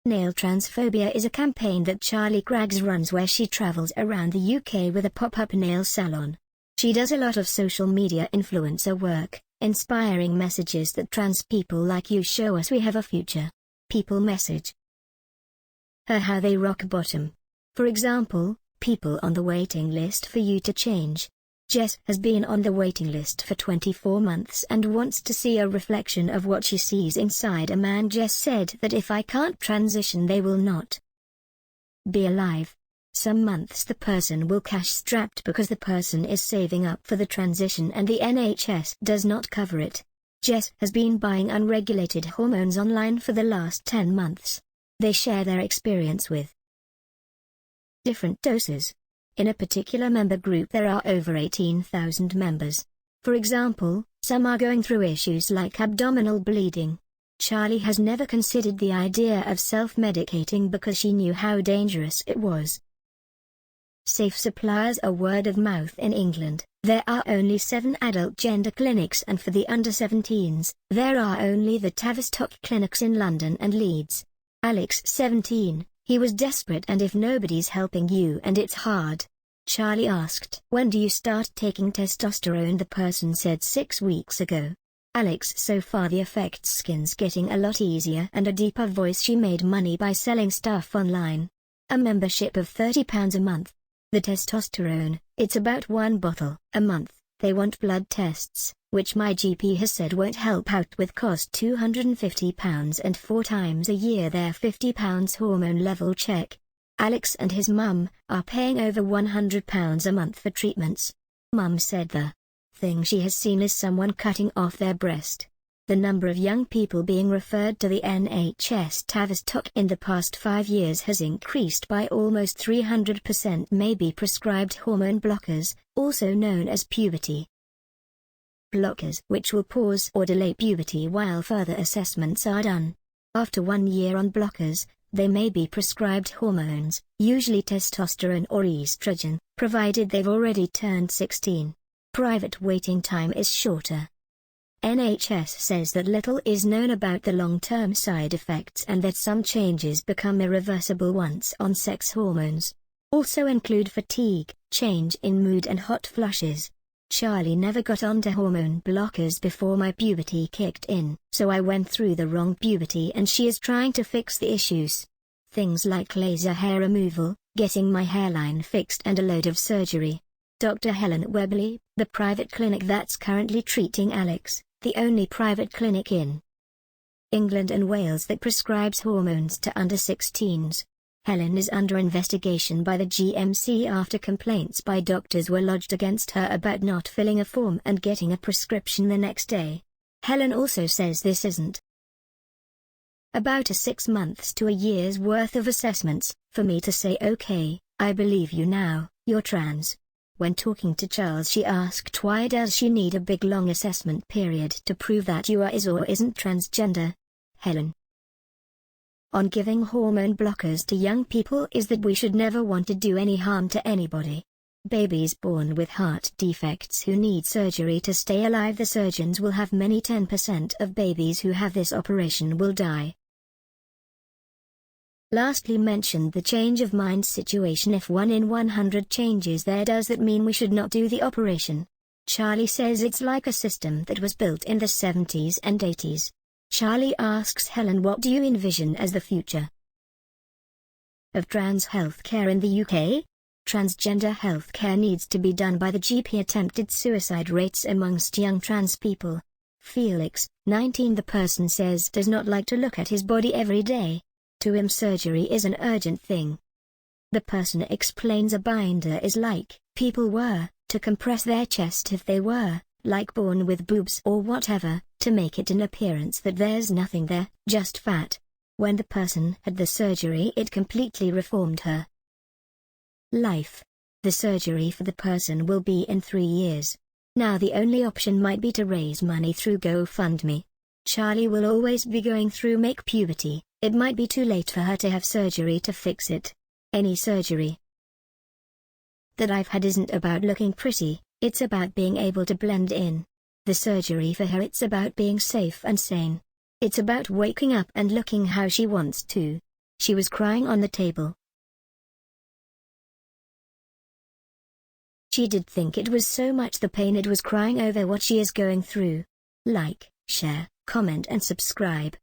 Nail transphobia is a campaign that Charlie Craggs runs where she travels around the UK with a pop-up nail salon. She does a lot of social media influencer work, inspiring messages that trans people like you show us we have a future. People message her how they rock bottom. For example, people on the waiting list for you to change. Jess has been on the waiting list for 24 months and wants to see a reflection of what she sees inside a man. Jess said that if I can't transition they will not be alive. Some months the person will cash-strapped because the person is saving up for the transition and the NHS does not cover it. Jess has been buying unregulated hormones online for the last 10 months. They share their experience with different doses. In a particular member group there are over 18,000 members. For example, some are going through issues like abdominal bleeding. Charlie has never considered the idea of self-medicating because she knew how dangerous it was. Safe suppliers are word of mouth in England. There are only 7 adult gender clinics, and for the under-17s, there are only the Tavistock clinics in London and Leeds. Alex 17, he was desperate and if nobody's helping you and it's hard. Charlie asked, when do you start taking testosterone? The person said 6 weeks ago. Alex, so far the effects skin's getting a lot easier and a deeper voice. She made money by selling stuff online. A membership of £30 a month. The testosterone, it's about 1 bottle a month. They want blood tests, which my GP has said won't help out with, cost £250 and 4 times a year their £50 hormone level check. Alex and his mum are paying over £100 a month for treatments. Mum said the thing she has seen is someone cutting off their breast. The number of young people being referred to the NHS Tavistock in the past 5 years has increased by almost 300%. May be prescribed hormone blockers, also known as puberty blockers, which will pause or delay puberty while further assessments are done. After 1 year on blockers, they may be prescribed hormones, usually testosterone or estrogen, provided they've already turned 16. Private waiting time is shorter. NHS says that little is known about the long-term side effects and that some changes become irreversible once on sex hormones. Also include fatigue, change in mood and hot flushes. Charlie never got onto hormone blockers before my puberty kicked in, so I went through the wrong puberty and she is trying to fix the issues. Things like laser hair removal, getting my hairline fixed and a load of surgery. Dr. Helen Webley, the private clinic that's currently treating Alex, the only private clinic in England and Wales that prescribes hormones to under-16s. Helen is under investigation by the GMC after complaints by doctors were lodged against her about not filling a form and getting a prescription the next day. Helen also says this isn't about a 6 months to a year's worth of assessments for me to say okay, I believe you now, you're trans. When talking to Charles she asked why does she need a big long assessment period to prove that you are is or isn't transgender. Helen on giving hormone blockers to young people is that we should never want to do any harm to anybody. Babies born with heart defects who need surgery to stay alive, the surgeons will have many. 10% of babies who have this operation will die. Lastly, mentioned the change of mind situation. If 1 in 100 changes there, does that mean we should not do the operation? Charlie says it's like a system that was built in the 70s and 80s. Charlie asks Helen, what do you envision as the future of trans healthcare in the UK? Transgender healthcare needs to be done by the GP. Attempted suicide rates amongst young trans people. Felix, 19, the person says does not like to look at his body every day. To him surgery is an urgent thing. The person explains a binder is like people were to compress their chest if they were, like, born with boobs or whatever, to make it an appearance that there's nothing there, just fat. When the person had the surgery it completely reformed her life. The surgery for the person will be in 3 years. Now the only option might be to raise money through GoFundMe. Charlie will always be going through make puberty. It might be too late for her to have surgery to fix it. Any surgery that I've had isn't about looking pretty, it's about being able to blend in. The surgery for her, it's about being safe and sane. It's about waking up and looking how she wants to. She was crying on the table. She did think it was so much the pain it was crying over what she is going through. Like, share, comment and subscribe.